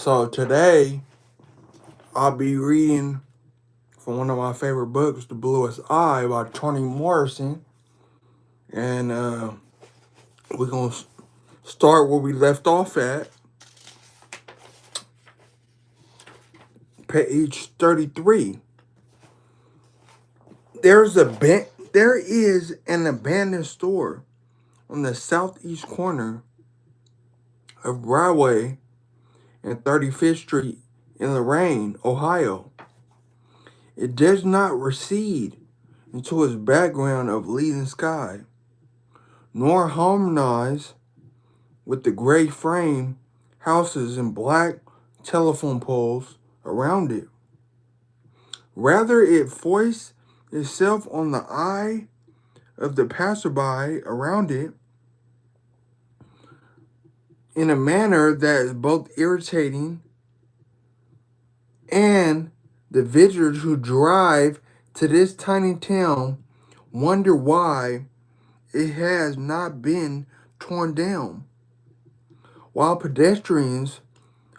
So today I'll be reading from one of my favorite books, The Bluest Eye by Toni Morrison. And we're going to start where we left off at, page 33. There is an abandoned store on the southeast corner of Broadway and 35th Street in Lorain, Ohio. It does not recede into its background of leading sky, nor harmonize with the gray frame houses and black telephone poles around it. Rather, it foists itself on the eye of the passerby around it in a manner that is both irritating, and the visitors who drive to this tiny town wonder why it has not been torn down, while pedestrians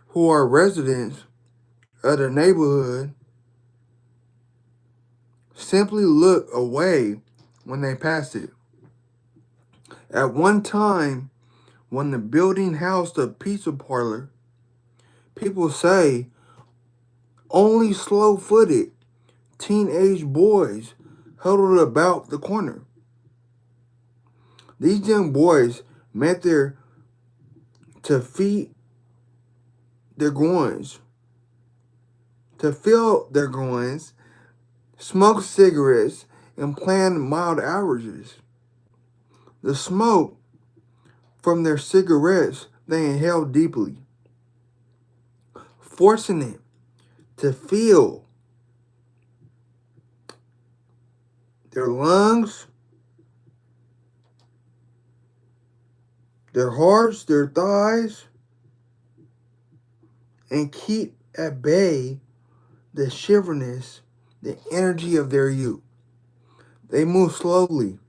who are residents of the neighborhood simply look away when they pass it. At one time, when the building housed a pizza parlor, people say only slow-footed teenage boys huddled about the corner. These young boys met there to feed their groins, to fill their groins, smoke cigarettes, and plan mild averages. The smoke from their cigarettes they inhaled deeply, forcing it to fill their lungs, their hearts, their thighs, and keep at bay the shiveriness, the energy of their youth. They moved slowly,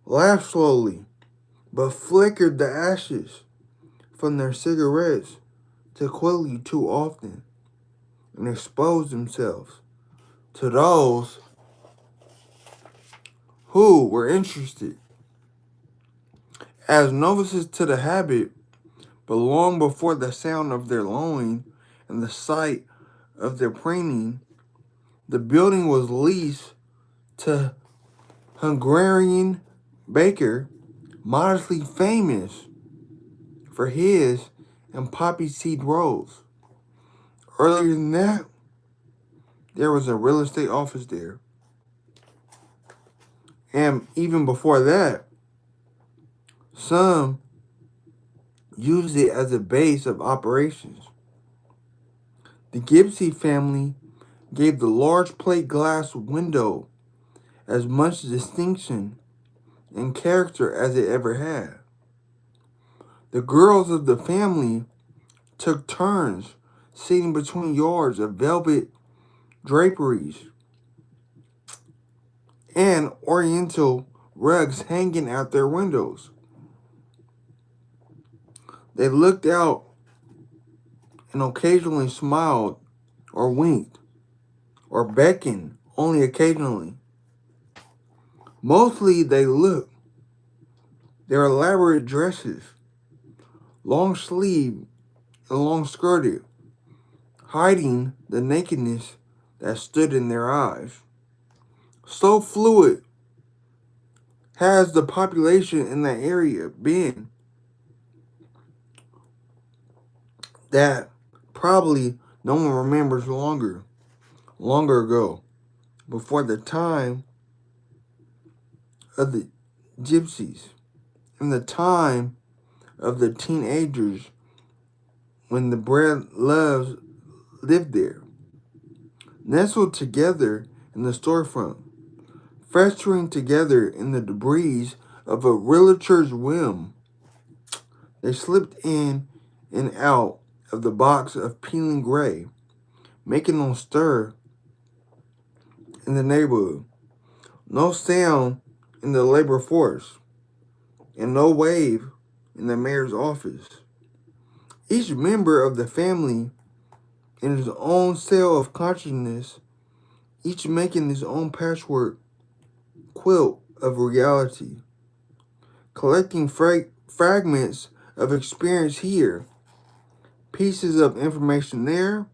laughed slowly, but flickered the ashes from their cigarettes too quickly too often, and exposed themselves to those who were interested. As novices to the habit, but long before the sound of their lowing and the sight of their preening, the building was leased to Hungarian baker, modestly famous for his and poppy seed rolls. Earlier than that, there was a real estate office there. And even before that, some used it as a base of operations. The Gipsy family gave the large plate glass window as much distinction and character as it ever had. The girls of the family took turns sitting between yards of velvet draperies and oriental rugs hanging out their windows. They looked out and occasionally smiled or winked or beckoned only occasionally. Mostly they looked. Their elaborate dresses, long sleeved and long skirted, hiding the nakedness that stood in their eyes. So fluid has the population in that area been that probably no one remembers longer ago, before the time of the gypsies, in the time of the teenagers, when the bread loves lived there, nestled together in the storefront, festering together in the debris of a realtor's whim. They slipped in and out of the box of peeling gray, making no stir in the neighborhood, no sound in the labor force, and no wave in the mayor's office. Each member of the family in his own cell of consciousness, each making his own patchwork quilt of reality, collecting fragments of experience here, pieces of information there,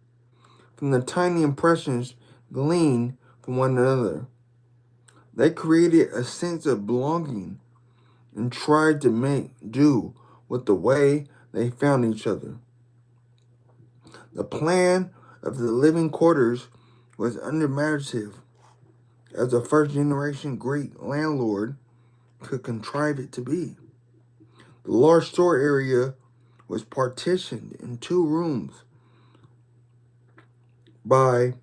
from the tiny impressions gleaned from one another. They created a sense of belonging and tried to make do with the way they found each other. The plan of the living quarters was unimaginative, as a first generation Greek landlord could contrive it to be. The large store area was partitioned in two rooms by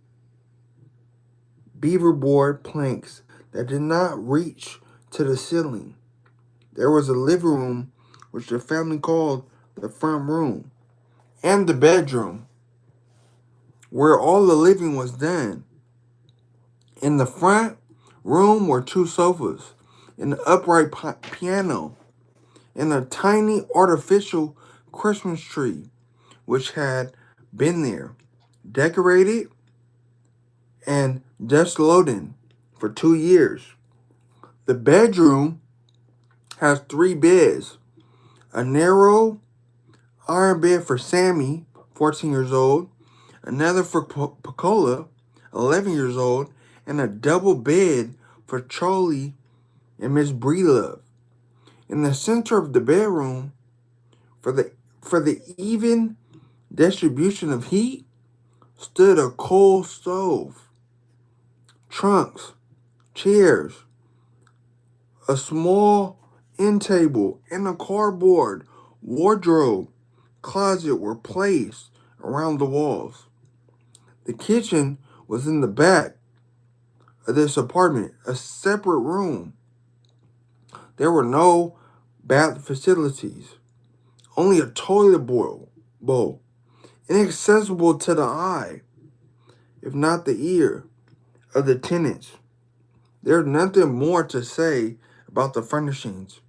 beaverboard planks that did not reach to the ceiling. There was a living room, which the family called the front room, and the bedroom, where all the living was done. In the front room were two sofas, an upright piano, and a tiny artificial Christmas tree, which had been there, decorated and dust loaded for 2 years. The bedroom has three beds, a narrow iron bed for Sammy, 14 years old, another for Picola, 11 years old, and a double bed for Charlie and Miss Breelove. In the center of the bedroom, for the even distribution of heat, stood a coal stove, trunks, chairs, a small end table, and a cardboard wardrobe closet were placed around the walls. The kitchen was in the back of this apartment, a separate room. There were no bath facilities, only a toilet bowl, inaccessible to the eye, if not the ear, of the tenants. There's nothing more to say about the furnishings.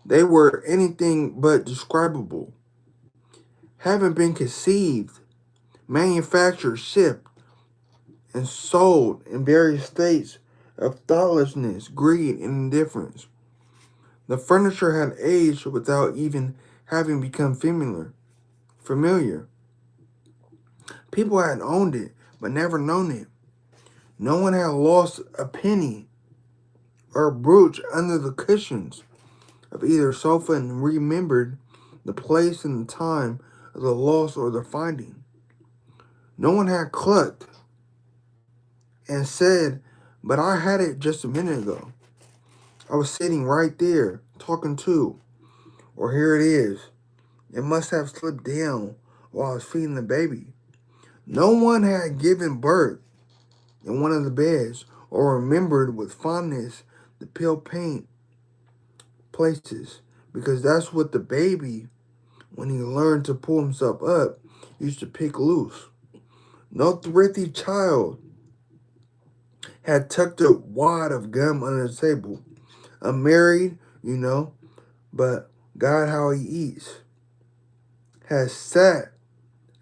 They were anything but describable, having been conceived, manufactured, shipped, and sold in various states of thoughtlessness, greed, and indifference. The furniture had aged without even having become familiar. People had owned it, but never known it. No one had lost a penny or a brooch under the cushions of either sofa and remembered the place and the time of the loss or the finding. No one had clucked and said, "But I had it just a minute ago. I was sitting right there, talking to," or "Here it is. It must have slipped down while I was feeding the baby." No one had given birth in one of the beds or remembered with fondness the pale paint places, because that's what the baby, when he learned to pull himself up, used to pick loose. No thrifty child had tucked a wad of gum under the table. Unmarried, but God how he eats, has sat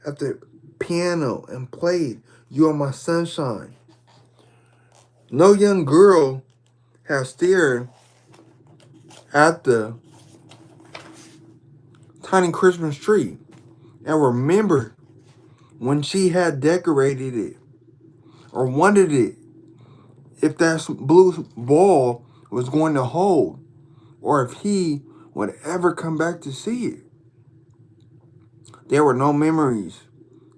at the piano and played "You Are My Sunshine." No young girl has stared at the tiny Christmas tree and remembered when she had decorated it or wanted it, if that blue ball was going to hold, or if he would ever come back to see it. There were no memories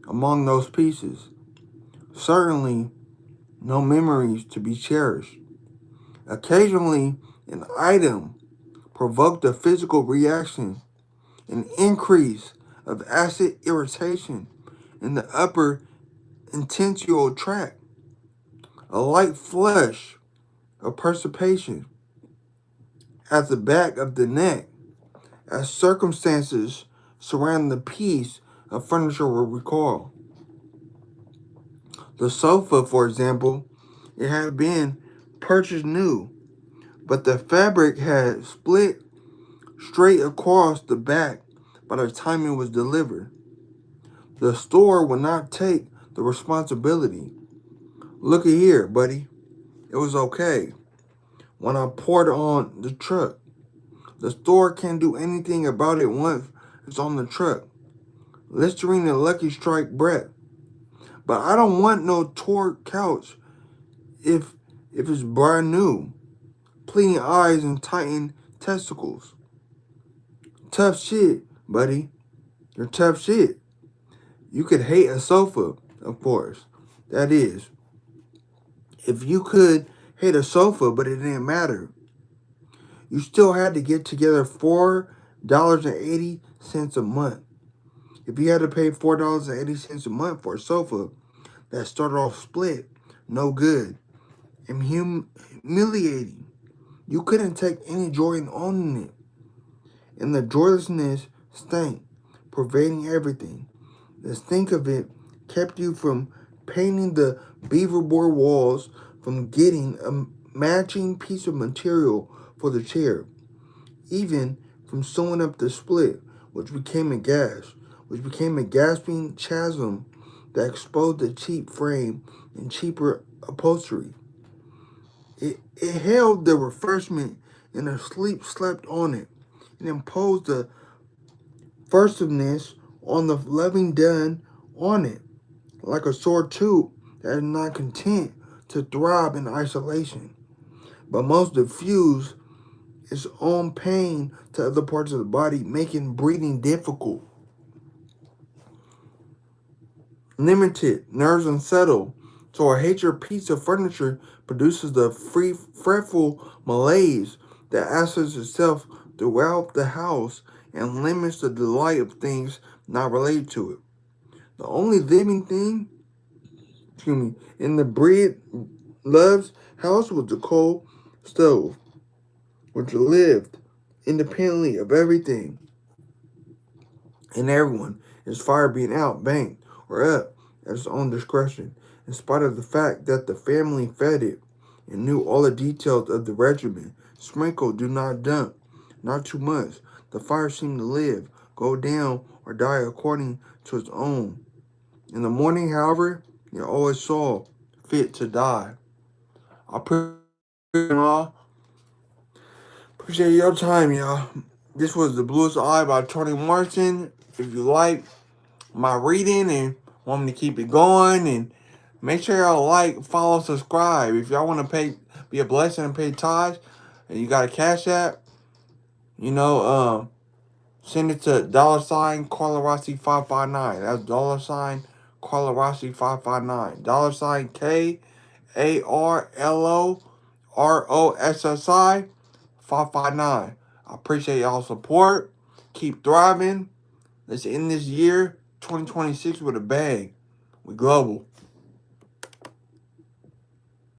among those pieces. Certainly no memories to be cherished. Occasionally, an item provoked a physical reaction, an increase of acid irritation in the upper intestinal tract, a light flush of perspiration at the back of the neck, as circumstances surrounding the piece of furniture will recall. The sofa, for example, it had been purchased new, but the fabric had split straight across the back by the time it was delivered. The store would not take the responsibility. Look at here, buddy. It was okay. When I poured on the truck, the store can't do anything about it once it's on the truck. Listerine and Lucky Strike breath. But I don't want no torque couch if it's brand new. Pleading eyes and tightened testicles. Tough shit, buddy. You're tough shit. You could hate a sofa, of course. That is. If you could hate a sofa, but it didn't matter. You still had to get together $4.80 a month. If you had to pay $4.80 a month for a sofa that started off split, no good, and humiliating. You couldn't take any joy in owning it. And the joylessness stank, pervading everything. The stink of it kept you from painting the beaverboard walls, from getting a matching piece of material for the chair, even from sewing up the split, which became a gasping chasm that exposed the cheap frame and cheaper upholstery. It held the refreshment and the sleep slept on it. It imposed the furtiveness on the loving done on it, like a sore tooth that is not content to thrive in isolation, but must diffuse its own pain to other parts of the body, making breathing difficult. Limited, nerves unsettled, so a hatred piece of furniture produces the free, fretful malaise that asserts itself throughout the house and limits the delight of things not related to it. The only living thing, in the breed love's house was the coal stove, which lived independently of everything and everyone, its fire being out, banked, or up at its own discretion, in spite of the fact that the family fed it and knew all the details of the regimen. Sprinkle, do not dump, not too much. The fire seemed to live, go down, or die according to its own. In the morning, however, it always saw fit to die. I appreciate your time, y'all. This was The Bluest Eye by Toni Morrison. If you like my reading and want me to keep it going, and make sure y'all like, follow, subscribe. If y'all want to be a blessing and pay tithes, and you got a cash app, send it to $ Karlo Rossi 559. That's Karlo Rossi 559. KarloRossi 559. I appreciate y'all's support. Keep thriving. Let's end this year 2026 with a bang. We global.